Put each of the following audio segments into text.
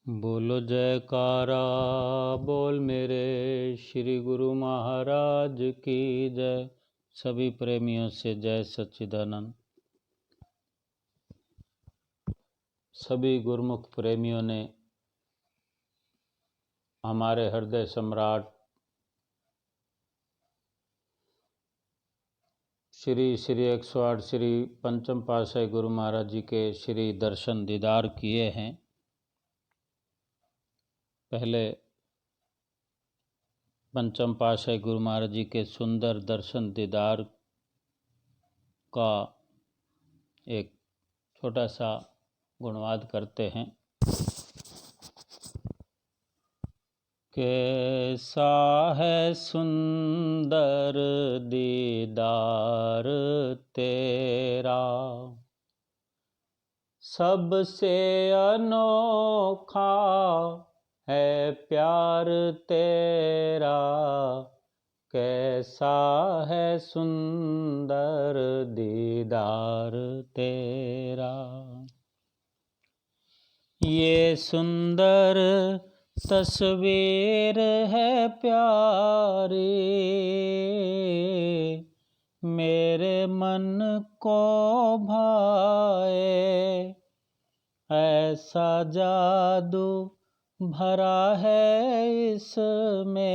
बोलो जयकारा बोल मेरे श्री गुरु महाराज की जय। सभी प्रेमियों से जय सच्चिदानंद। सभी गुरुमुख प्रेमियों ने हमारे हृदय सम्राट श्री 108 श्री पंचम पातशाही गुरु महाराज जी के श्री दर्शन दीदार किए हैं। पहले पंचम पातशाही गुरु महाराज जी के सुंदर दर्शन दीदार का एक छोटा सा गुणवाद करते हैं। कैसा है सुंदर दीदार तेरा, सबसे अनोखा है प्यार तेरा। कैसा है सुंदर दीदार तेरा, ये सुंदर तस्वीर है प्यारी, मेरे मन को भाए। ऐसा जादू भरा है इसमें,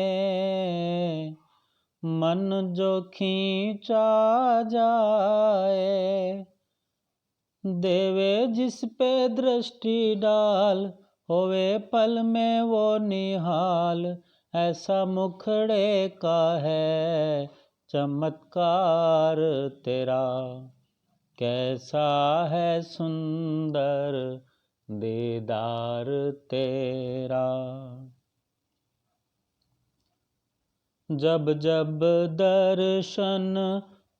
मन जो खींचा जाए। देवे जिस पे दृष्टि डाल, होवे पल में वो निहाल। ऐसा मुखड़े का है चमत्कार तेरा, कैसा है सुंदर दीदार तेरा। जब जब दर्शन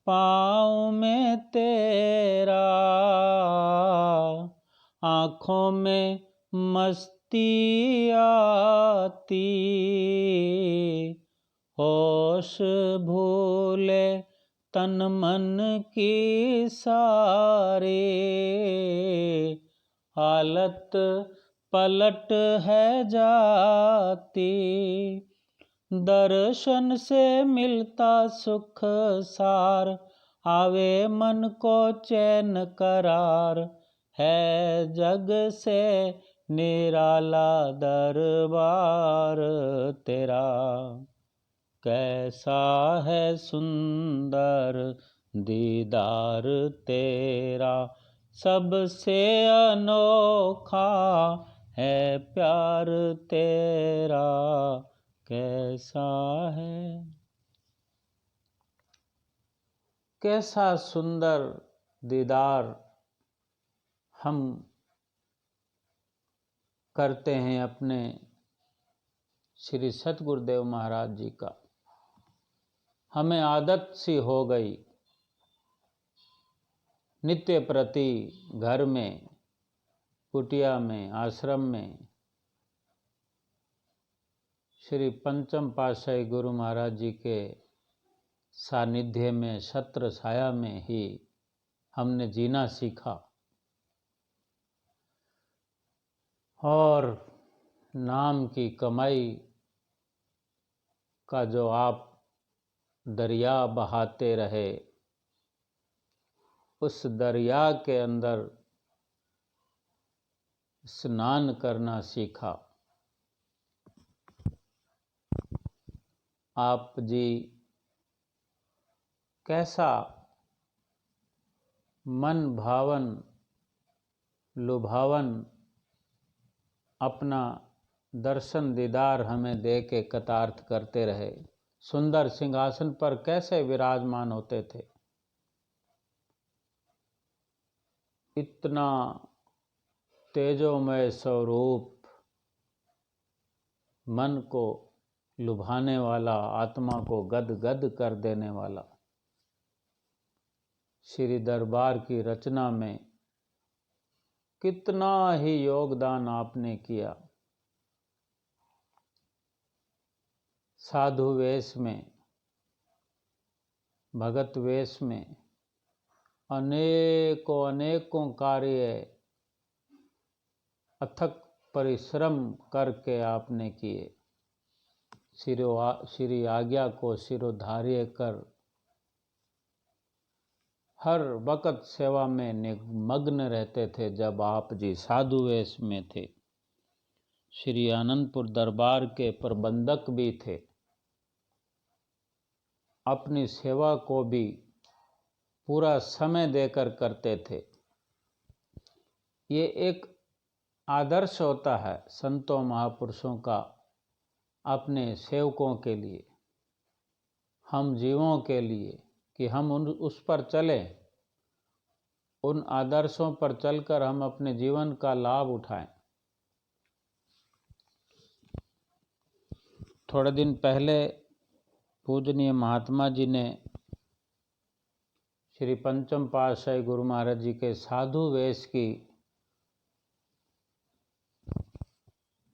पाँव में तेरा, आँखों में मस्ती आती। होश भूले तन मन की सारी, हालत पलट है जाती। दर्शन से मिलता सुख सार, आवे मन को चैन करार। है जग से निराला दरबार तेरा, कैसा है सुंदर दीदार तेरा। सबसे अनोखा है प्यार तेरा, कैसा है। कैसा सुंदर दीदार हम करते हैं अपने श्री सतगुरुदेव महाराज जी का। हमें आदत सी हो गई नित्य प्रति घर में, कुटिया में, आश्रम में श्री पंचम पातशाही गुरु महाराज जी के सानिध्य में, छत्र छाया में ही हमने जीना सीखा। और नाम की कमाई का जो आप दरिया बहाते रहे, उस दरिया के अंदर स्नान करना सीखा। आप जी कैसा मन भावन लुभावन अपना दर्शन दीदार हमें दे के कृतार्थ करते रहे। सुंदर सिंहासन पर कैसे विराजमान होते थे। इतना तेजोमय स्वरूप, मन को लुभाने वाला, आत्मा को गद गद कर देने वाला, श्री दरबार की रचना में कितना ही योगदान आपने किया। साधु वेश में, भगत वेश में अनेकों कार्य, अथक परिश्रम करके आपने किए, श्री आज्ञा को शिरोधार्य कर हर वक्त सेवा में निमग्न रहते थे। जब आप जी साधु वेश में थे, श्री आनंदपुर दरबार के प्रबंधक भी थे, अपनी सेवा को भी पूरा समय देकर करते थे। ये एक आदर्श होता है संतों महापुरुषों का अपने सेवकों के लिए, हम जीवों के लिए, कि हम उस पर चलें, उन आदर्शों पर चलकर हम अपने जीवन का लाभ उठाएं। थोड़े दिन पहले पूजनीय महात्मा जी ने श्री पंचम पातशाही गुरु महाराज जी के साधु वेश की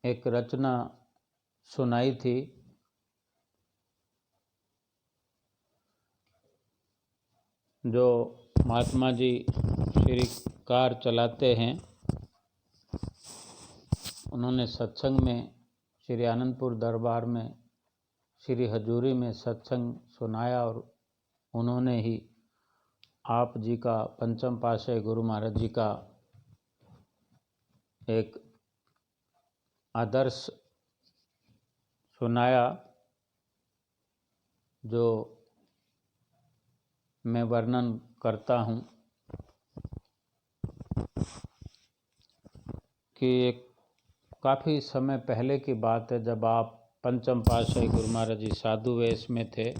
एक रचना सुनाई थी। जो महात्मा जी श्री कार चलाते हैं, उन्होंने सत्संग में श्री आनंदपुर दरबार में श्री हजूरी में सत्संग सुनाया और उन्होंने ही आप जी का पंचम पातशाही गुरु महाराज जी का एक आदर्श सुनाया, जो मैं वर्णन करता हूँ कि एक काफ़ी समय पहले की बात है, जब आप पंचम पातशाही गुरु महाराज जी साधु वेश में थे,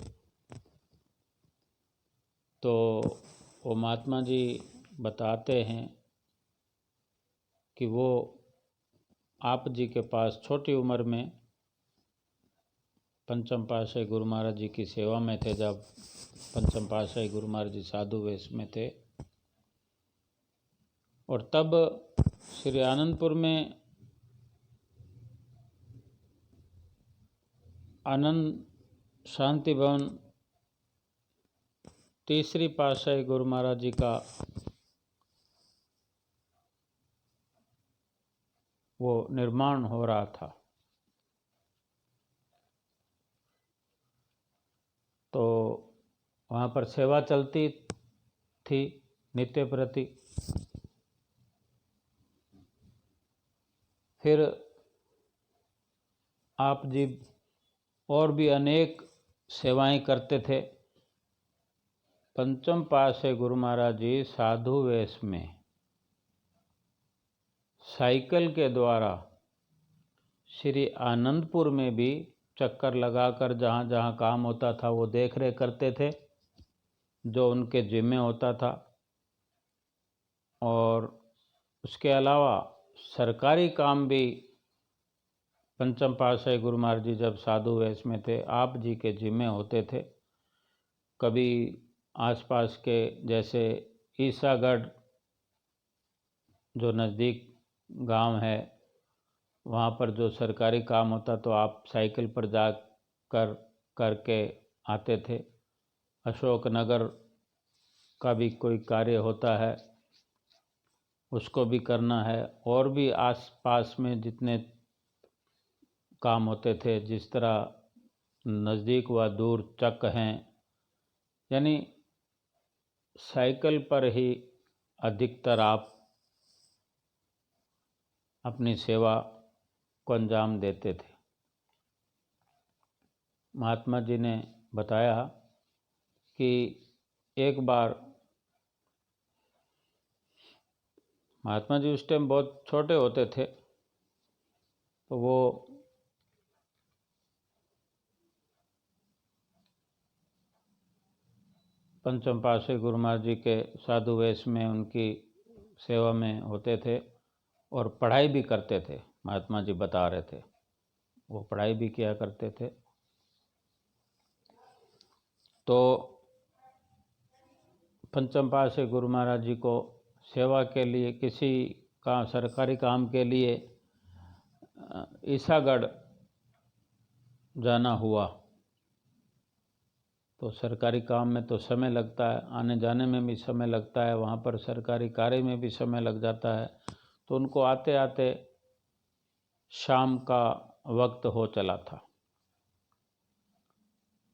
तो वो महात्मा जी बताते हैं कि वो आप जी के पास छोटी उम्र में पंचम पातशाही गुरु महाराज जी की सेवा में थे। जब पंचम पातशाही गुरु महाराज जी साधु वेश में थे, और तब श्री आनंदपुर में आनंद शांति भवन तीसरी पातशाही गुरु महाराज जी का वो निर्माण हो रहा था। तो वहाँ पर सेवा चलती थी नित्य प्रति। फिर आप जी और भी अनेक सेवाएं करते थे। पंचम पातशाही गुरु महाराज जी साधु वेश में साइकिल के द्वारा श्री आनंदपुर में भी चक्कर लगाकर जहाँ जहाँ काम होता था वो देख रेख करते थे, जो उनके जिम्मे होता था। और उसके अलावा सरकारी काम भी पंचम पातशाही गुरु महाराज जी जब साधु वेश में थे, आप जी के जिम्मे होते थे। कभी आसपास के जैसे ईसागढ़ जो नज़दीक गांव है, वहाँ पर जो सरकारी काम होता तो आप साइकिल पर जा करके आते थे। अशोकनगर का भी कोई कार्य होता है, उसको भी करना है। और भी आसपास में जितने काम होते थे, जिस तरह नज़दीक व दूर चक हैं, यानी साइकिल पर ही अधिकतर आप अपनी सेवा को अंजाम देते थे। महात्मा जी ने बताया कि एक बार महात्मा जी उस टाइम बहुत छोटे होते थे, तो वो पंचम पातशाही गुरु महाराज जी के साधु वेश में उनकी सेवा में होते थे और पढ़ाई भी करते थे। महात्मा जी बता रहे थे वो पढ़ाई भी किया करते थे। तो पंचम पातशाही गुरु महाराज जी को सेवा के लिए किसी का सरकारी काम के लिए ईसागढ़ जाना हुआ। तो सरकारी काम में तो समय लगता है, आने जाने में भी समय लगता है, वहाँ पर सरकारी कार्य में भी समय लग जाता है। तो उनको आते आते शाम का वक्त हो चला था।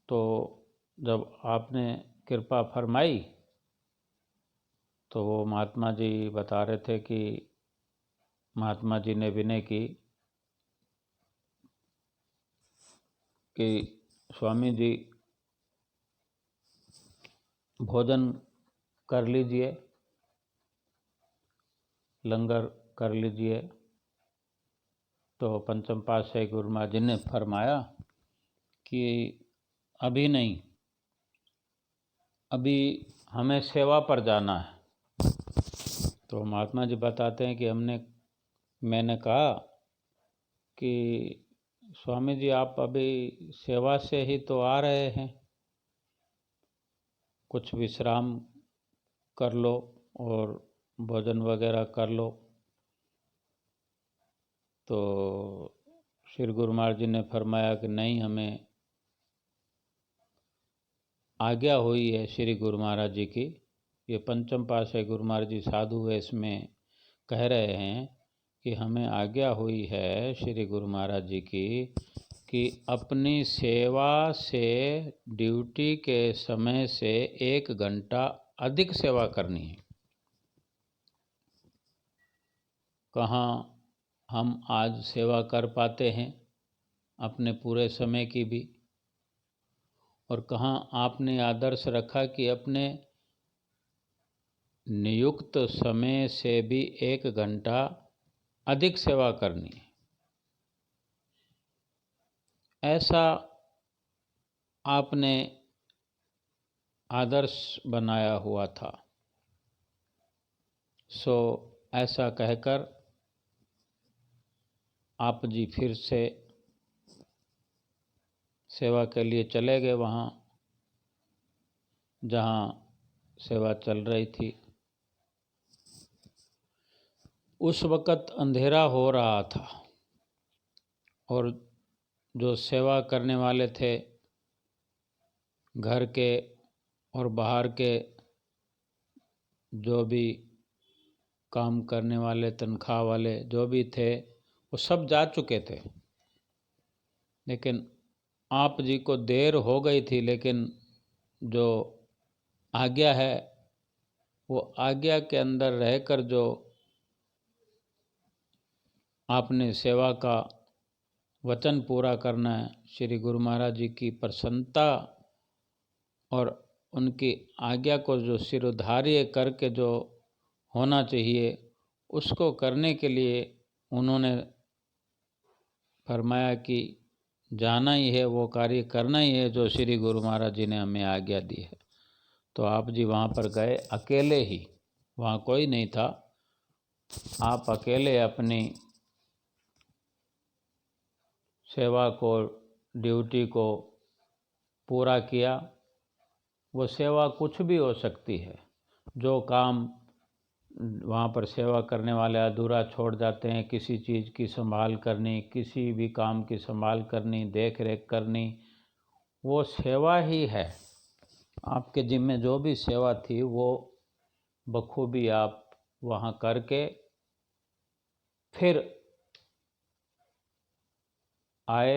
तो जब आपने कृपा फरमाई तो वो महात्मा जी बता रहे थे कि महात्मा जी ने विनय की कि स्वामी जी भोजन कर लीजिए, लंगर कर लीजिए। तो पंचम पातशाही गुरु महाराज जी ने फरमाया कि अभी नहीं, अभी हमें सेवा पर जाना है। तो महात्मा जी बताते हैं कि मैंने कहा कि स्वामी जी आप अभी सेवा से ही तो आ रहे हैं, कुछ विश्राम कर लो और भोजन वगैरह कर लो। तो श्री गुरु महाराज जी ने फरमाया कि नहीं, हमें आज्ञा हुई है श्री गुरु महाराज जी की। ये पंचम पातशाही गुरु महाराज जी साधु वेश में कह रहे हैं कि हमें आज्ञा हुई है श्री गुरु महाराज जी की कि अपनी सेवा से, ड्यूटी के समय से 1 घंटा अधिक सेवा करनी है। कहाँ हम आज सेवा कर पाते हैं अपने पूरे समय की भी, और कहाँ आपने आदर्श रखा कि अपने नियुक्त समय से भी 1 घंटा अधिक सेवा करनी है। ऐसा आपने आदर्श बनाया हुआ था। सो ऐसा कहकर आप जी फिर से सेवा के लिए चले गए वहाँ जहाँ सेवा चल रही थी। उस वक़्त अंधेरा हो रहा था और जो सेवा करने वाले थे, घर के और बाहर के जो भी काम करने वाले, तनख्वाह वाले जो भी थे, वो सब जा चुके थे। लेकिन आप जी को देर हो गई थी, लेकिन जो आज्ञा है वो आज्ञा के अंदर रहकर जो आपने सेवा का वचन पूरा करना है, श्री गुरु महाराज जी की प्रसन्नता और उनकी आज्ञा को जो शिरोधार्य करके जो होना चाहिए, उसको करने के लिए उन्होंने फरमाया कि जाना ही है, वो कार्य करना ही है जो श्री गुरु महाराज जी ने हमें आज्ञा दी है। तो आप जी वहाँ पर गए अकेले ही, वहाँ कोई नहीं था। आप अकेले अपनी सेवा को, ड्यूटी को पूरा किया। वो सेवा कुछ भी हो सकती है। जो काम वहाँ पर सेवा करने वाले अधूरा छोड़ जाते हैं, किसी चीज़ की संभाल करनी, किसी भी काम की संभाल करनी, देख रेख करनी, वो सेवा ही है। आपके जिम्मे जो भी सेवा थी वो बखूबी आप वहाँ करके फिर आए।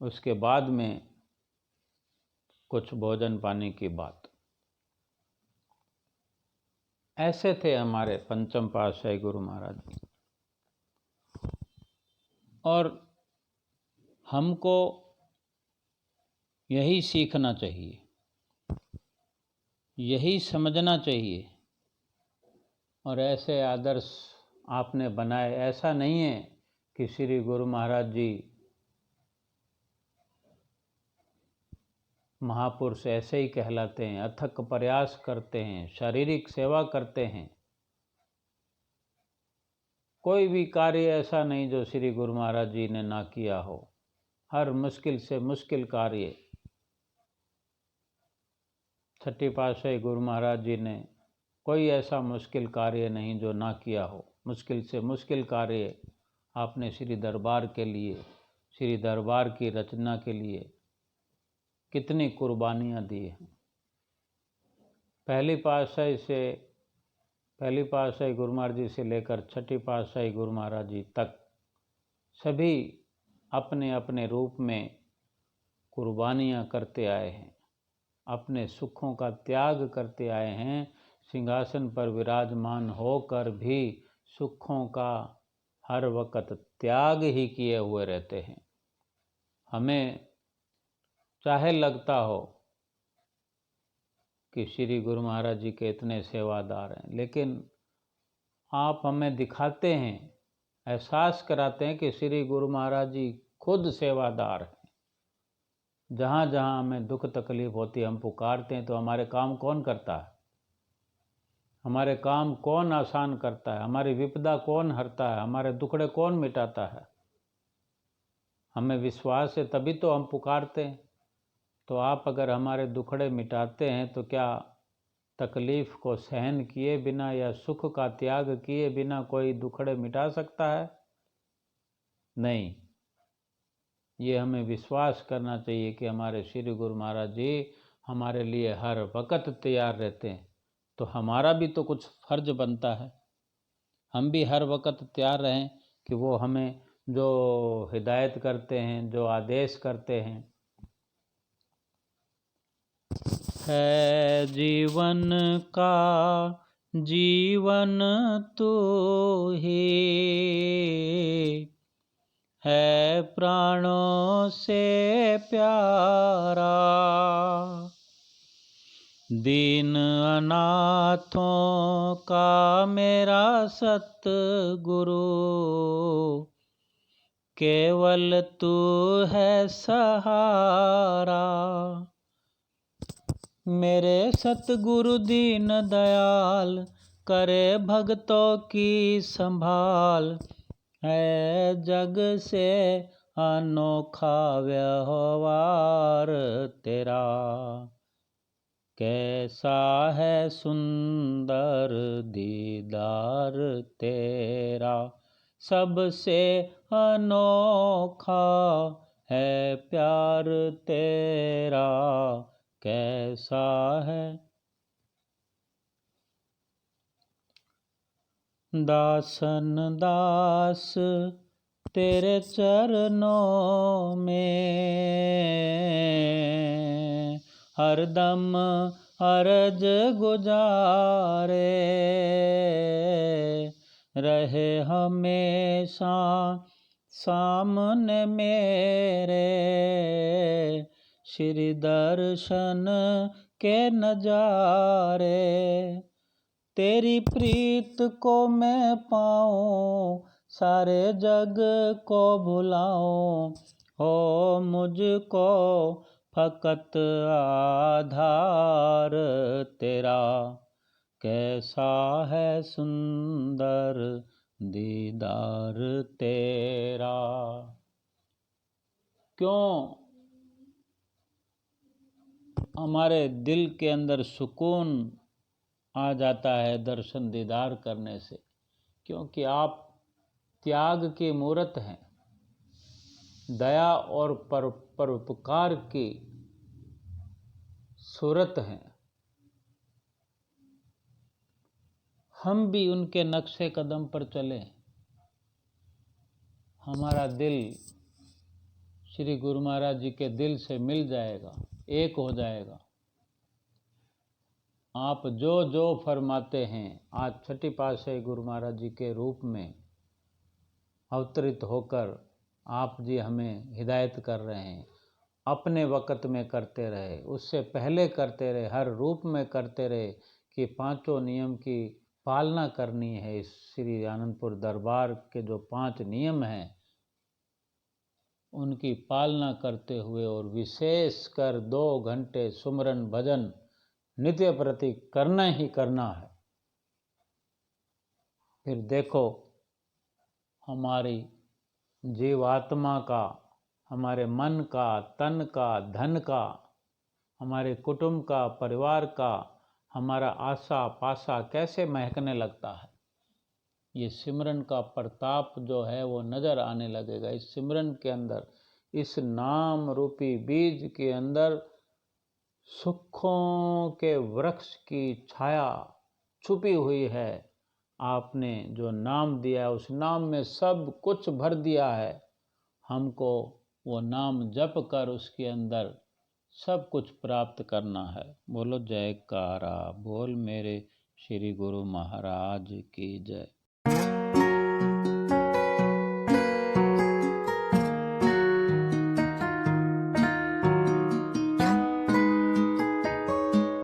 उसके बाद में कुछ भोजन पानी की बात। ऐसे थे हमारे पंचम पातशाही गुरु महाराज जी। और हमको यही सीखना चाहिए, यही समझना चाहिए। और ऐसे आदर्श आपने बनाए। ऐसा नहीं है कि श्री गुरु महाराज जी महापुरुष ऐसे ही कहलाते हैं, अथक प्रयास करते हैं, शारीरिक सेवा करते हैं। कोई भी कार्य ऐसा नहीं जो श्री गुरु महाराज जी ने ना किया हो। हर मुश्किल से मुश्किल कार्य छठी पातशाही गुरु महाराज जी ने कोई ऐसा मुश्किल कार्य नहीं जो ना किया हो। मुश्किल से मुश्किल कार्य आपने श्री दरबार के लिए, श्री दरबार की रचना के लिए कितनी कुर्बानियाँ दी हैं। पहली पातशाही गुरु महाराज जी से लेकर छठी पातशाही गुरु महाराज जी तक सभी अपने अपने रूप में कुर्बानियाँ करते आए हैं, अपने सुखों का त्याग करते आए हैं। सिंहासन पर विराजमान होकर भी सुखों का हर वक्त त्याग ही किए हुए रहते हैं। हमें चाहे लगता हो कि श्री गुरु महाराज जी के इतने सेवादार हैं, लेकिन आप हमें दिखाते हैं, एहसास कराते हैं कि श्री गुरु महाराज जी खुद सेवादार हैं। जहाँ जहाँ हमें दुख तकलीफ होती है, हम पुकारते हैं तो हमारे काम कौन करता है? हमारे काम कौन आसान करता है? हमारी विपदा कौन हरता है? हमारे दुखड़े कौन मिटाता है? हमें विश्वास है तभी तो हम पुकारते हैं। तो आप अगर हमारे दुखड़े मिटाते हैं तो क्या तकलीफ़ को सहन किए बिना या सुख का त्याग किए बिना कोई दुखड़े मिटा सकता है? नहीं। ये हमें विश्वास करना चाहिए कि हमारे श्री गुरु महाराज जी हमारे लिए हर वक्त तैयार रहते हैं। तो हमारा भी तो कुछ फर्ज बनता है, हम भी हर वक्त तैयार रहें कि वो हमें जो हिदायत करते हैं, जो आदेश करते हैं। है जीवन का जीवन तू ही, है प्राणों से प्यारा, दीन अनाथों का मेरा सतगुरु, केवल तू है सहारा। मेरे सतगुरु दीन दयाल, करे भक्तों की संभाल, है जग से अनोखा व्यवहार तेरा, कैसा है सुंदर दीदार तेरा, सबसे अनोखा है प्यार तेरा, कैसा है। दासन दास तेरे चरणों में, हरदम अरज गुजारे, रहे हमेशा सामने मेरे, श्री दर्शन के नजारे। तेरी प्रीत को मैं पाऊं, सारे जग को भुलाऊं, हो मुझको फकत आधार तेरा, कैसा है सुंदर दीदार तेरा। क्यों हमारे दिल के अंदर सुकून आ जाता है दर्शन दीदार करने से? क्योंकि आप त्याग की मूरत हैं, दया और परोपकार की सूरत हैं। हम भी उनके नक्शे कदम पर चलें, हमारा दिल श्री गुरु महाराज जी के दिल से मिल जाएगा, एक हो जाएगा। आप जो जो फरमाते हैं, आज छठी पातशाही गुरु महाराज जी के रूप में अवतरित होकर आप जी हमें हिदायत कर रहे हैं। अपने वक़्त में करते रहे, उससे पहले करते रहे, हर रूप में करते रहे कि पांचों नियम की पालना करनी है। इस श्री आनंदपुर दरबार के जो 5 नियम हैं उनकी पालना करते हुए और विशेष कर 2 घंटे सुमरन भजन नित्य प्रति करना ही करना है। फिर देखो हमारी जीवात्मा का, हमारे मन का, तन का, धन का, हमारे कुटुंब का, परिवार का, हमारा आशा पाशा कैसे महकने लगता है। ये सिमरन का प्रताप जो है वो नज़र आने लगेगा। इस सिमरन के अंदर, इस नाम रूपी बीज के अंदर सुखों के वृक्ष की छाया छुपी हुई है। आपने जो नाम दिया है उस नाम में सब कुछ भर दिया है। हमको वो नाम जप कर उसके अंदर सब कुछ प्राप्त करना है। बोलो जयकारा बोल मेरे श्री गुरु महाराज की जय।